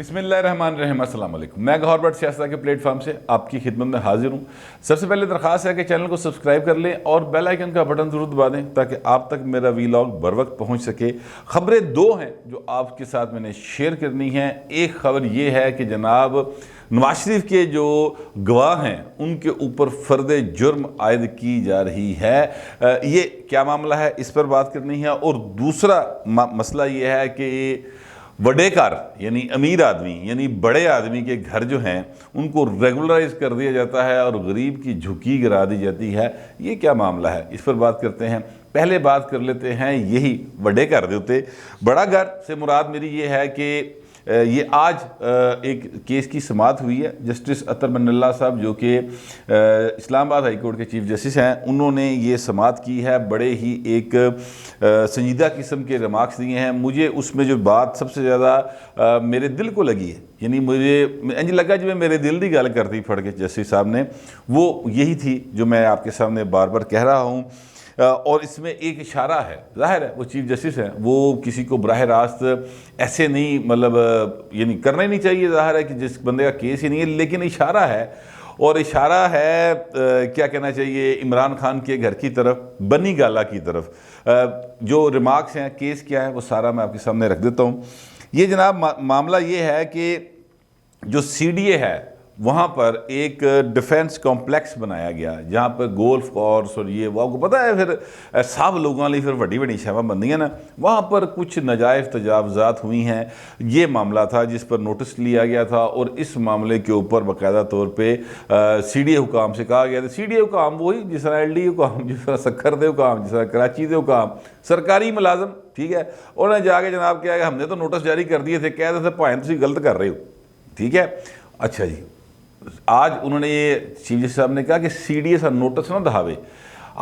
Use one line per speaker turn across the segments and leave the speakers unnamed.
बिस्मिल्लाहिर्रहमानिर्रहीम। अस्सलाम वालेकुम। मैं गौहर भट्ट सियासत के प्लेटफॉर्म से आपकी खिदमत में हाजिर हूँ। सबसे पहले दरख्वास्त है कि चैनल को सब्सक्राइब कर लें और बेल आइकन का बटन ज़रूर दबा दें ताकि आप तक मेरा वीलॉग बर वक्त पहुँच सके। ख़बरें दो हैं जो आपके साथ मैंने शेयर करनी है। एक ख़बर ये है कि जनाब नवाज शरीफ के जो गवाह हैं उनके ऊपर फ़र्द जुर्म आयद की जा रही है। ये क्या मामला है, इस पर बात करनी है। और दूसरा मसला ये है कि वडेकार यानी अमीर आदमी यानी बड़े आदमी के घर जो हैं उनको रेगुलराइज कर दिया जाता है और गरीब की झुकी गिरा दी जाती है। ये क्या मामला है, इस पर बात करते हैं। पहले बात कर लेते हैं यही वडेकार दे उत्ते। बड़ा घर से मुराद मेरी ये है कि ये आज एक केस की समाअत हुई है। जस्टिस अतर मन्नल्ला साहब जो कि इस्लामाबाद हाई कोर्ट के चीफ जस्टिस हैं, उन्होंने ये समाअत की है। बड़े ही एक संजीदा किस्म के रिमार्क्स दिए हैं। मुझे उसमें जो बात सबसे ज़्यादा मेरे दिल को लगी है, यानी मुझे इंज लगा जो मेरे दिल की गल करती फड़ के जस्टिस साहब ने, वो यही थी जो मैं आपके सामने बार बार कह रहा हूँ। और इसमें एक इशारा है, जाहिर है वो चीफ जस्टिस हैं, वो किसी को बराह रास्त ऐसे नहीं मतलब यानी करना ही नहीं चाहिए। जाहिर है कि जिस बंदे का केस ही नहीं है, लेकिन इशारा है। और इशारा है क्या कहना चाहिए, इमरान खान के घर की तरफ, बनी गाला की तरफ। जो रिमार्क्स हैं, केस क्या है, वो सारा मैं आपके सामने रख देता हूँ। ये जनाब मामला ये है कि जो CDA है वहाँ पर एक डिफेंस कॉम्प्लेक्स बनाया गया जहाँ पर गोल्फ कोर्स और ये वो आपको पता है फिर सब लोगों लिए फिर वड्डी वड्डी शहवा बनदी ना, वहाँ पर कुछ नाजायज़ तजावज़ात हुई हैं। ये मामला था जिस पर नोटिस लिया गया था और इस मामले के ऊपर बाकायदा तौर पे CDA हुकाम से कहा गया था। CDA हुकाम वही जिस तरह LD हुकाम, जिस तरह सखर दे हुकाम, जिस तरह कराची दे हुकाम, सरकारी मुलाजम, ठीक है। उन्होंने जाके जनाब क्या है, हमने तो नोटिस जारी कर दिए थे, कह रहे थे भाएं तुम गलत कर रहे हो, ठीक है। अच्छा जी, आज उन्होंने ये चीफ जस्टिस साहब ने कहा कि CDA सा नोटिस ना दहावे,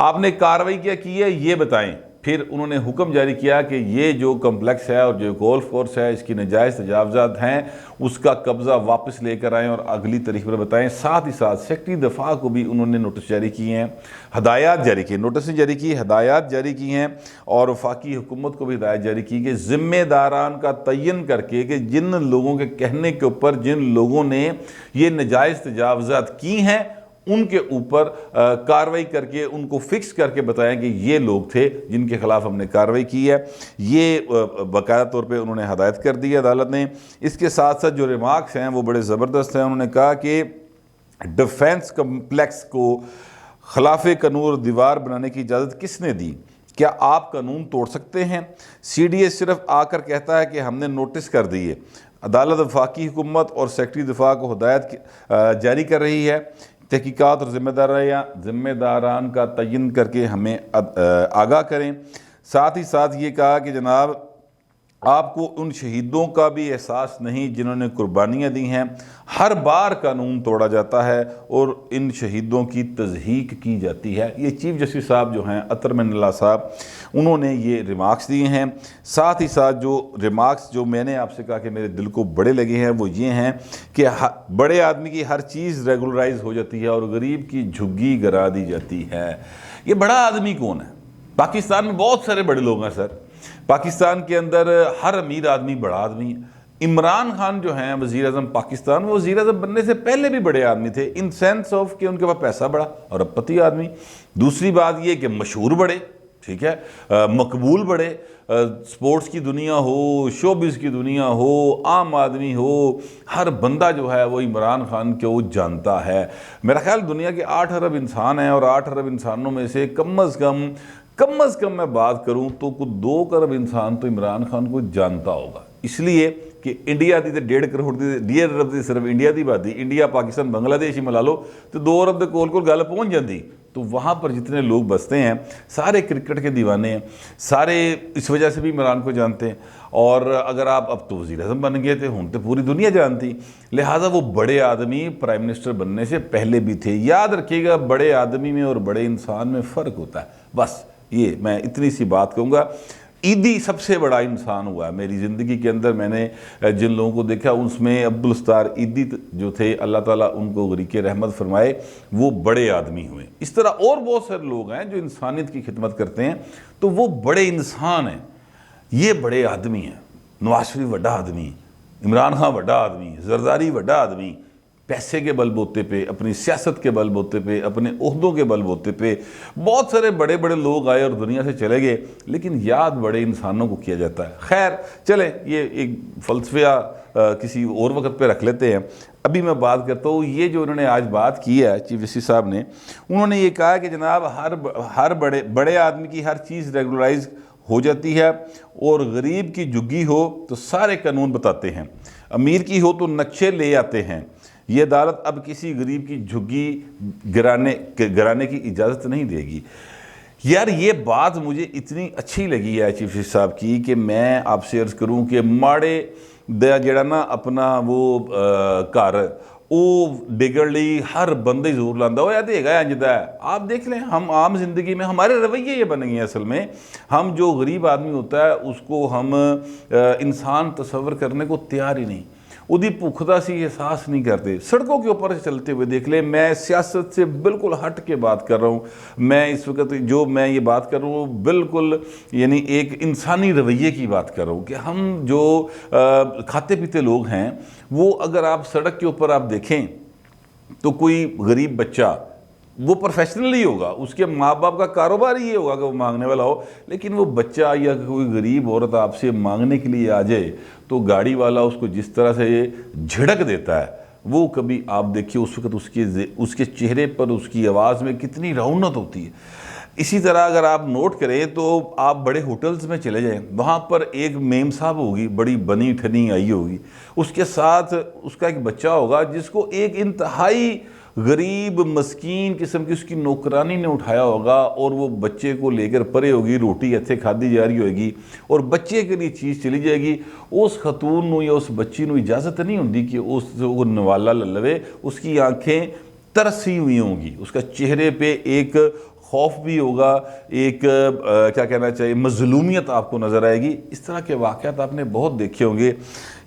आपने कार्रवाई क्या की है ये बताएं। फिर उन्होंने हुक्म जारी किया कि ये जो कम्प्लेक्स है और जो गोल्फ कोर्स है इसकी नाजायज़ तजावज़ात हैं, उसका कब्ज़ा वापस लेकर आएँ और अगली तारीख पर बताएं। साथ ही साथ सेक्रेटरी दफ़ा को भी उन्होंने नोटिस जारी किए हैं, हदायत जारी की, नोटिस नहीं जारी की, हदायत जारी की हैं। और वफाकी हुकूमत को भी हदायत जारी की कि ज़िम्मेदारान का तयन करके कि जिन लोगों के कहने के ऊपर जिन लोगों ने ये नाजायज़ तजावज़ात की हैं उनके ऊपर कार्रवाई करके उनको फिक्स करके बताएं कि ये लोग थे जिनके खिलाफ हमने कार्रवाई की है। ये बाकायदा तौर पे उन्होंने हदायत कर दी है अदालत ने। इसके साथ साथ जो रिमार्क्स हैं वो बड़े ज़बरदस्त हैं। उन्होंने कहा कि डिफेंस कम्प्लेक्स को खिलाफ कानून दीवार बनाने की इजाज़त किसने दी? क्या आप कानून तोड़ सकते हैं? CDA सिर्फ आकर कहता है कि हमने नोटिस कर दिए। अदालत वफाकी हुकूमत और सेक्रेटरी दफा को हदायत जारी कर रही है, तहकीकात और ज़िम्मेदारान का तयन करके हमें आगाह करें। साथ ही साथ ये कहा कि जनाब आपको उन शहीदों का भी एहसास नहीं जिन्होंने कुर्बानियाँ दी हैं। हर बार कानून तोड़ा जाता है और इन शहीदों की तज़हीक की जाती है। ये चीफ जस्टिस साहब जो हैं अतर मन्नल्ला साहब, उन्होंने ये रिमार्क्स दिए हैं। साथ ही साथ जो रिमार्क्स जो मैंने आपसे कहा कि मेरे दिल को बड़े लगे हैं वो ये हैं कि बड़े आदमी की हर चीज़ रेगुलराइज हो जाती है और गरीब की झुग्गी गिरा दी जाती है। ये बड़ा आदमी कौन है? पाकिस्तान में बहुत सारे बड़े लोग हैं सर। पाकिस्तान के अंदर हर अमीर आदमी बड़ा आदमी है। इमरान खान जो हैं वज़ीर आज़म पाकिस्तान, वो वज़ीर आज़म बनने से पहले भी बड़े आदमी थे इन सेंस ऑफ कि उनके पास पैसा बड़ा और अरबपति आदमी। दूसरी बात ये कि मशहूर बड़े, ठीक है, मकबूल बड़े, स्पोर्ट्स की दुनिया हो, शोबिज़ की दुनिया हो, आम आदमी हो, हर बंदा जो है वो इमरान खान को जानता है। मेरा ख्याल दुनिया के 8 अरब इंसान हैं और 8 अरब इंसानों में से कम अज़ कम मैं बात करूं तो कुछ 2 अरब इंसान तो इमरान खान को जानता होगा। इसलिए कि इंडिया की तो 1.5 करोड़ की 1.5 अरब की सिर्फ इंडिया की आबादी, इंडिया पाकिस्तान बांग्लादेश ही मिला लो तो 2 अरब के कोल गल पहुँच जाती। तो वहाँ पर जितने लोग बसते हैं सारे क्रिकेट के दीवाने हैं, सारे इस वजह से भी इमरान को जानते हैं। और अगर आप अब तो वज़ीर आज़म बन गए थे, हूँ तो पूरी दुनिया जानती। लिहाजा वो बड़े आदमी प्राइम मिनिस्टर बनने से पहले भी थे। याद रखिएगा, बड़े आदमी में और बड़े इंसान में फ़र्क होता है। बस ये मैं इतनी सी बात कहूँगा। ईदी सबसे बड़ा इंसान हुआ है मेरी ज़िंदगी के अंदर। मैंने जिन लोगों को देखा उसमें अब्दुल सत्तार ईदी जो थे, अल्लाह ताला उनको गरीक़े रहमत फरमाए, वो बड़े आदमी हुए। इस तरह और बहुत सारे लोग हैं जो इंसानियत की खिदमत करते हैं, तो वो बड़े इंसान हैं, ये बड़े आदमी हैं। नवाज शरीफ बड़ा आदमी, इमरान खान वड्डा आदमी, जरदारी वड्डा आदमी, पैसे के बलबूते पे, अपनी सियासत के बलबूते पे, अपने ओहदों के बलबूते पे बहुत सारे बड़े बड़े लोग आए और दुनिया से चले गए, लेकिन याद बड़े इंसानों को किया जाता है। खैर चले, ये एक फ़लसफ़ा किसी और वक्त पे रख लेते हैं। अभी मैं बात करता हूँ, ये जो उन्होंने आज बात की है चीफ जस्टिस साहब ने, उन्होंने ये कहा कि जनाब हर बड़े बड़े आदमी की हर चीज़ रेगुलराइज हो जाती है, और गरीब की झुग्गी हो तो सारे कानून बताते हैं, अमीर की हो तो नक्शे ले आते हैं। ये अदालत अब किसी गरीब की झुग्गी गिराने की इजाज़त नहीं देगी। यार ये बात मुझे इतनी अच्छी लगी है चीफ जस्टिस साहब की कि मैं आपसे अर्ज़ करूं कि माड़े दा जेड़ा ना अपना वो घर वो डिगड़ ली हर बंदे जोर लांदा हो, या देगा अंजदा है। आप देख लें, हम आम जिंदगी में हमारे रवैये ये बन गए हैं। असल में हम जो गरीब आदमी होता है उसको हम इंसान तस्वर करने को तैयार ही नहीं, उदी भुख का सी एहसास नहीं करते। सड़कों के ऊपर चलते हुए देख ले, मैं सियासत से बिल्कुल हट के बात कर रहा हूँ। मैं इस वक्त जो मैं ये बात कर रहा हूँ बिल्कुल यानी एक इंसानी रवैये की बात कर रहा हूँ कि हम जो खाते पीते लोग हैं वो अगर आप सड़क के ऊपर आप देखें तो कोई गरीब बच्चा वो प्रोफेशनल ही होगा, उसके माँ बाप का कारोबार ही ये होगा कि वो मांगने वाला हो, लेकिन वो बच्चा या कोई गरीब औरत आपसे मांगने के लिए आ जाए तो गाड़ी वाला उसको जिस तरह से झिड़क देता है, वो कभी आप देखिए उस वक्त उसके चेहरे पर उसकी आवाज़ में कितनी रौनक होती है। इसी तरह अगर आप नोट करें तो आप बड़े होटल्स में चले जाएं, वहाँ पर एक मेम साहब होगी, बड़ी बनी ठनी आई होगी, उसके साथ उसका एक बच्चा होगा जिसको एक इंतहाई गरीब मस्कीन किस्म की उसकी नौकरानी ने उठाया होगा, और वो बच्चे को लेकर परे होगी, रोटी इत्थे खाधी जा रही होगी और बच्चे के लिए चीज़ चली जाएगी। उस खतून या उस बच्ची को इजाज़त नहीं होती कि उस नवाला ले लवे, उसकी आंखें तरसी हुई होंगी, उसका चेहरे पे एक खौफ भी होगा, एक क्या कहना चाहिए मजलूमियत आपको नज़र आएगी। इस तरह के वाक़यात आपने बहुत देखे होंगे।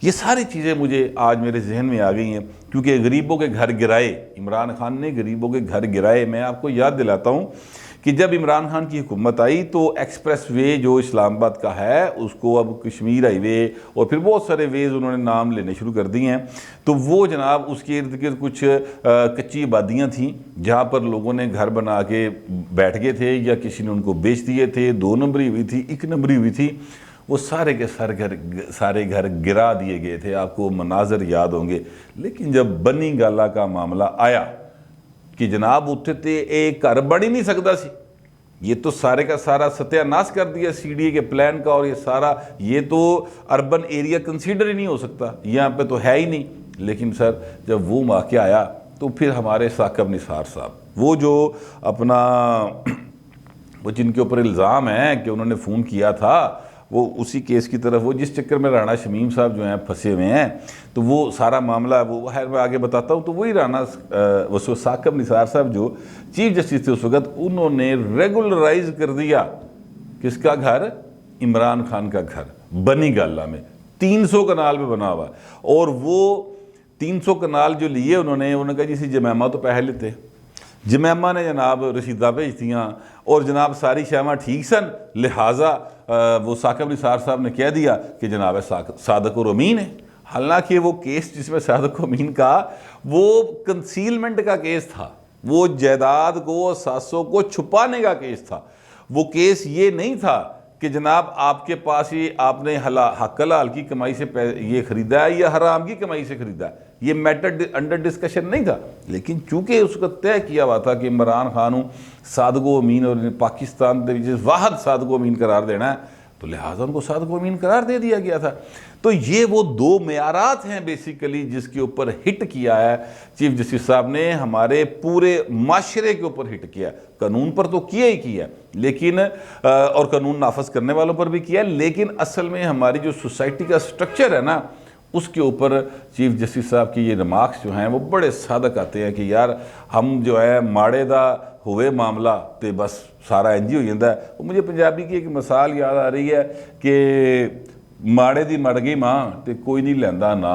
ये सारी चीज़ें मुझे आज मेरे जहन में आ गई हैं क्योंकि गरीबों के घर गिराए, इमरान खान ने गरीबों के घर गिराए। मैं आपको याद दिलाता हूँ कि जब इमरान खान की हुकूमत आई तो एक्सप्रेस वे जो इस्लामाबाद का है उसको अब कश्मीर हाईवे और फिर बहुत सारे वेज़ उन्होंने नाम लेने शुरू कर दिए हैं। तो वो जनाब उसके इर्द गिर्द कुछ कच्ची आबादियाँ थीं जहाँ पर लोगों ने घर बना के बैठ गए थे या किसी ने उनको बेच दिए थे, 2 नंबरी हुई थी, 1 नंबरी हुई थी। वो सारे के सारे घर गिरा दिए गए थे, आपको मनाजर याद होंगे। लेकिन जब बनी गाला का मामला आया कि जनाब उत्थे ते एक घर बन ही नहीं सकता सी, ये तो सारे का सारा सत्यानाश कर दिया CDA के प्लान का, और ये सारा ये तो अर्बन एरिया कंसीडर ही नहीं हो सकता, यहाँ पे तो है ही नहीं। लेकिन सर जब वो वाक़या आया तो फिर हमारे साकिब निसार साहब, वो जो अपना वो जिनके ऊपर इल्ज़ाम है कि उन्होंने फ़ोन किया था, वो उसी केस की तरफ, वो जिस चक्कर में राणा शमीम साहब जो हैं फंसे हुए हैं, तो वो सारा मामला वो खैर मैं आगे बताता हूँ। तो वही राणा वो साकिब निसार साहब जो चीफ जस्टिस थे उस वक्त, उन्होंने रेगुलराइज कर दिया किसका घर, इमरान खान का घर बनी गाला में 300 कनाल में बना हुआ। और वो 300 कनाल जो लिए उन्होंने कहा जी जमैमा तो पैसे लेते, जमैमा ने जनाब रसीदा भेज दियाँ और जनाब सारी शामा ठीक सन, लिहाजा वो साकिब निसार साहब ने कह दिया कि जनाब सादक और अमीन है। हालांकि वो केस जिसमें सादक और अमीन का वो कंसीलमेंट का केस था, वो जायदाद को सासों को छुपाने का केस था। वो केस ये नहीं था कि जनाब आपके पास ये आपने हक हलाल की कमाई से ये ख़रीदा है या हराम की कमाई से ख़रीदा है, ये मैटर अंडर डिस्कशन नहीं था। लेकिन चूंकि उसका तय किया हुआ था कि इमरान खान सादगो अमीन और पाकिस्तान के वाहद सादगो अमीन करार देना है, तो लिहाजा उनको सादगो अमीन करार दे दिया गया था। तो ये वो 2 मेयारात हैं बेसिकली जिसके ऊपर हिट किया है चीफ जस्टिस साहब ने, हमारे पूरे माशरे के ऊपर हिट किया। कानून पर तो किया ही किया, लेकिन और कानून नाफज करने वालों पर भी किया, लेकिन असल में हमारी जो सोसाइटी का स्ट्रक्चर है ना, उसके ऊपर चीफ जस्टिस साहब की ये रिमार्क्स जो हैं वो बड़े सादक आते हैं कि यार हम जो है माड़े दा होवे मामला तो बस सारा इंज ही हो जाता है। मुझे पंजाबी की एक मिसाल याद आ रही है कि माड़े दी मर गई मां ते कोई नहीं लैंदा ना,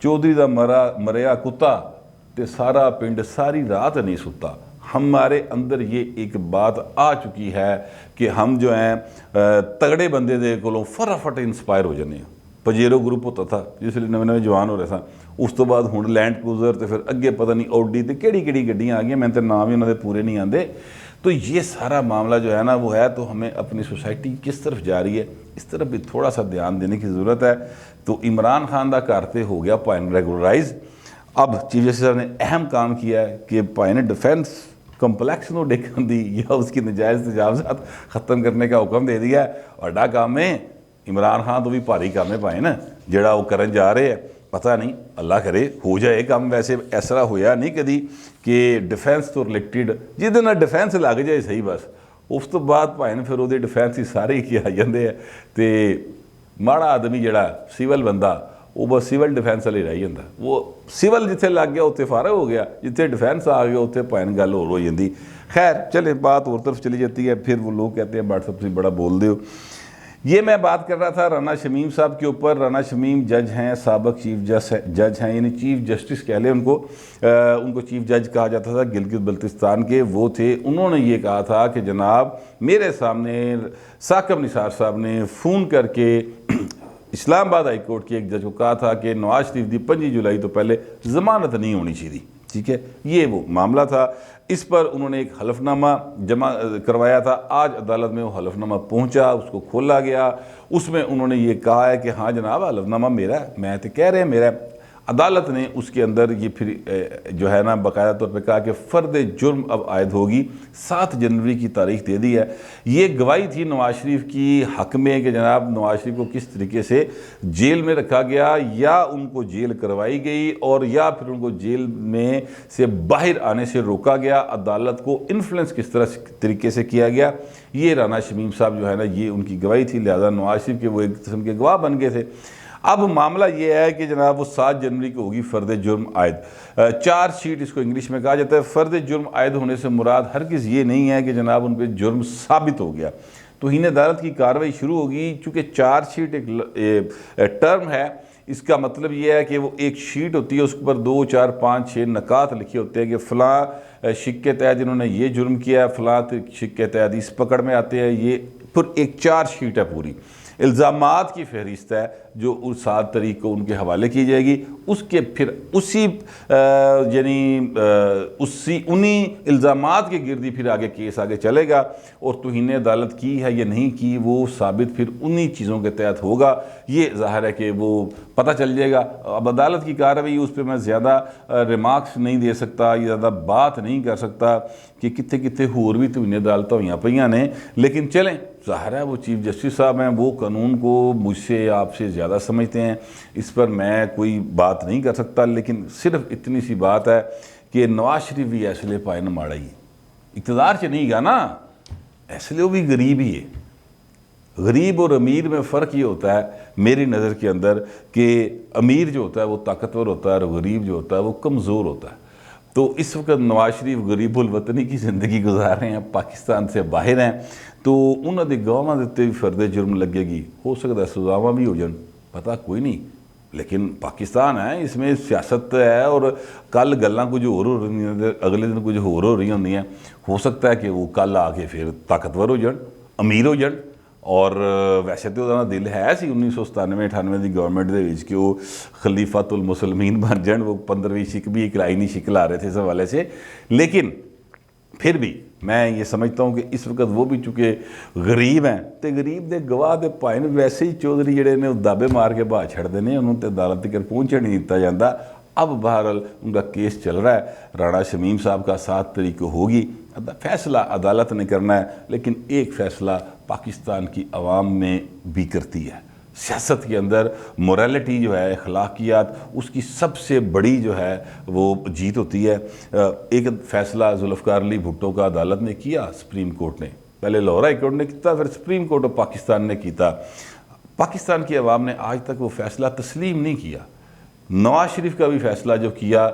चौधरी दा मरिया कुत्ता ते सारा पिंड सारी रात नहीं सुता। हमारे अंदर ये एक बात आ चुकी है कि हम जो हैं तगड़े बंदे दे कोलों फटाफट इंस्पायर हो जाने, पजेरो ग्रुप होता था जिसले नवे नवे जवान हो रहे थे, उस तो बाद हुण लैंड क्रूज़र तो फिर अगे पता नहीं ऑडी तो किहड़ी गड्डियां आ गई, मैं तो नाम ही उन्होंने पूरे नहीं आते। तो ये सारा मामला जो है ना वो है, तो हमें अपनी सोसाइटी किस तरफ जा रही है इस तरफ भी थोड़ा सा ध्यान देने की ज़रूरत है। तो इमरान खान का घर तो हो गया भाई रेगुलराइज। अब चीफ जस्टिस साहब ने अहम काम किया है कि भाई ने डिफेंस कंपलैक्स को डेकन दी या उसकी नजायज़ तजावज़ात ख़त्म करने का हुक्म दे दिया है। वड्डा काम है, इमरान खान तो भी भारी काम है भाई ना जोड़ा वो करन जा रहे हैं। पता नहीं, अल्लाह करे हो जाए काम। वैसे ऐसा होया नहीं कभी कि डिफेंस तो रिलेटेड जिहदे नाल डिफेंस लग जाए सही, बस उस तो बाद भाई ने फिर वो डिफेंस ही सारे ही आ जाते हैं। तो माड़ा आदमी जड़ा सिविल बंदा वो बस सिविल डिफेंस वाले रह जाता, वो सिविल जिथे लग गया उत्थे फारग हो गया, जिथे डिफेंस आ गया उत्थे भाई गल होर हो जाती। खैर चले, बात और तरफ चली जाती है। फिर वो लोग कहते हैं व्हाट्सएप से बड़ा बोल दो। ये मैं बात कर रहा था राना शमीम साहब के ऊपर। राना शमीम जज हैं, साबिक चीफ जज हैं, यानी चीफ जस्टिस कह लें उनको। उनको चीफ जज कहा जाता था गिलगित बल्तिस्तान के, वो थे। उन्होंने ये कहा था कि जनाब मेरे सामने साकिब निसार साहब ने फ़ोन करके इस्लामाबाद हाई कोर्ट के एक जज को कहा था कि नवाज शरीफ की 5 जुलाई तो पहले ज़मानत नहीं होनी चाहिए। ठीक है, ये वो मामला था। इस पर उन्होंने एक हलफनामा जमा करवाया था। आज अदालत में वो हलफनामा पहुंचा, उसको खोला गया। उसमें उन्होंने ये कहा है कि हाँ जनाब हलफनामा मेरा है, मैं तो कह रहे हैं मेरा है। अदालत ने उसके अंदर ये फिर जो है ना बाकायदा तौर पे कहा कि फ़र्द जुर्म अब आयद होगी। 7 जनवरी की तारीख दे दी है। ये गवाही थी नवाज शरीफ की हक़ में कि जनाब नवाज शरीफ को किस तरीके से जेल में रखा गया, या उनको जेल करवाई गई, और या फिर उनको जेल में से बाहर आने से रोका गया। अदालत को इन्फ्लुएंस किस तरीके से किया गया, ये राना शमीम साहब जो है ना ये उनकी गवाही थी। लिहाजा नवाज शरीफ के वो एक किस्म के गवाह बन गए थे। अब मामला ये है कि जनाब वो 7 जनवरी को होगी फ़र्द जुर्म आयद। चार्जशीट इसको इंग्लिश में कहा जाता है। फ़र्द जुर्म आयद होने से मुराद हरगिज़ ये नहीं है कि जनाब उन पर जुर्म साबित हो गया, तो ही अदालत की कार्रवाई शुरू होगी। चूँकि चार्जशीट एक टर्म है, इसका मतलब ये है कि वो एक शीट होती है, उसके ऊपर 2, 4, 5, 6 नकात लिखे होते हैं कि फ़लाँ शिक के तहत इन्होंने ये जुर्म किया है, फ़लाँ शिक के तहत इस पकड़ में आते हैं। ये फिर एक चार्जशीट है, पूरी इल्ज़ामात की फहरिस्त है जो उस 7 तारीख को उनके हवाले की जाएगी। उसके फिर उसी उन्हीं इल्ज़ामात के गिर्दी फिर आगे केस आगे चलेगा, और तौहीन अदालत की है या नहीं की वो साबित फिर उन्हीं चीज़ों के तहत होगा। ये ज़ाहिर है कि वो पता चल जाएगा। अब अदालत की कार्रवाई उस पर मैं ज़्यादा रिमार्क्स नहीं दे सकता, या ज़्यादा बात नहीं कर सकता कि कितने कितने होर भी तौहीन अदालत हुई पईयां ने। लेकिन चलें, ज़ाहिर है वो चीफ जस्टिस साहब हैं, वो कानून को मुझसे आपसे ज़्यादा समझते हैं, इस पर मैं कोई बात नहीं कर सकता। लेकिन सिर्फ इतनी सी बात है कि नवाज शरीफ भी इसलिए पाए न माड़ा ही इक़्तिदार च नहीं गा ना, इसलिए वो भी गरीब ही है। गरीब और अमीर में फ़र्क ये होता है मेरी नज़र के अंदर कि अमीर जो होता है वो ताकतवर होता है, और गरीब जो होता है वो कमज़ोर होता है। तो इस वक्त नवाज शरीफ गरीबुल वतनी की ज़िंदगी गुजार रहे हैं, पाकिस्तान से बाहर हैं, तो उन्होंने गवाहां दे उत्ते भी फ़र्द जुर्म लगेगी। हो सकता है सज़ावां भी हो जान, पता कोई नहीं। लेकिन पाकिस्तान है, इसमें सियासत है, और कल गल्लां कुछ होर हो रही हैं, अगले दिन कुछ होर हो रही होंदियां। हो सकता है कि वो कल आके फिर ताकतवर हो जान, अमीर हो जान। और वैसे तो उहदा दिल है सी 1997-98 की गवर्नमेंट दे विच कि वो खलीफातुल मुसलमीन बन जान। वो 15वीं शिक भी एक लाइनी शिक ला रहे थे इस हवाले से। लेकिन फिर भी मैं ये समझता हूँ कि इस वक्त वो भी चूँकि गरीब हैं, तो गरीब के गवाह के भाई ने वैसे ही चौधरी जड़े ने दाबे मार के बाहर छड़ते हैं, उन्होंने तो अदालत तक पहुँचने नहीं दिता जाता। अब बहरहाल उनका केस चल रहा है। राना शमीम साहब का 7 तारीख को होगी, फैसला अदालत ने करना है। लेकिन एक फ़ैसला पाकिस्तान की आवाम में भी करती है। सियासत के अंदर मोरालिटी जो है, अखलाकियात, उसकी सबसे बड़ी जो है वो जीत होती है। एक फ़ैसला जुल्फ़िकार अली भुट्टो का अदालत ने किया, सुप्रीम कोर्ट ने, पहले लाहौर हाई कोर्ट ने किया, फिर सुप्रीम कोर्ट ऑफ पाकिस्तान ने किया। पाकिस्तान की आवाम ने आज तक वो फ़ैसला तस्लीम नहीं किया। नवाज शरीफ का भी फ़ैसला जो किया,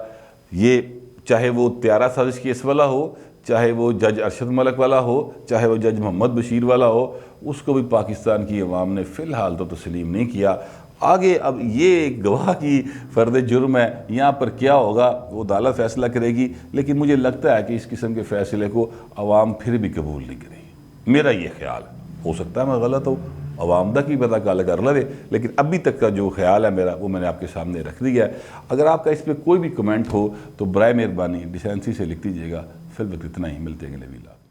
ये चाहे वो त्यारा साजिश केस वाला हो, चाहे वो जज अरशद मलिक वाला हो, चाहे वो जज मोहम्मद बशीर वाला हो, उसको भी पाकिस्तान की अवाम ने फ़िलहाल तो तस्लीम नहीं किया। आगे अब ये एक गवाह की फ़र्द जुर्म है, यहाँ पर क्या होगा वो अदालत फ़ैसला करेगी। लेकिन मुझे लगता है कि इस किस्म के फ़ैसले को अवाम फिर भी कबूल नहीं करेगी। मेरा ये ख्याल, हो सकता है मैं गलत हूँ। अवाम दा की पता गल कर लवे, लेकिन अभी तक का जो ख्याल है मेरा वो मैंने आपके सामने रख दिया है। अगर आपका इस पर कोई भी कमेंट हो तो बराए मेहरबानी डिसेंसी से लिख दीजिएगा। फिर वक्त इतना ही, मिलते हैं अगले वीडियो।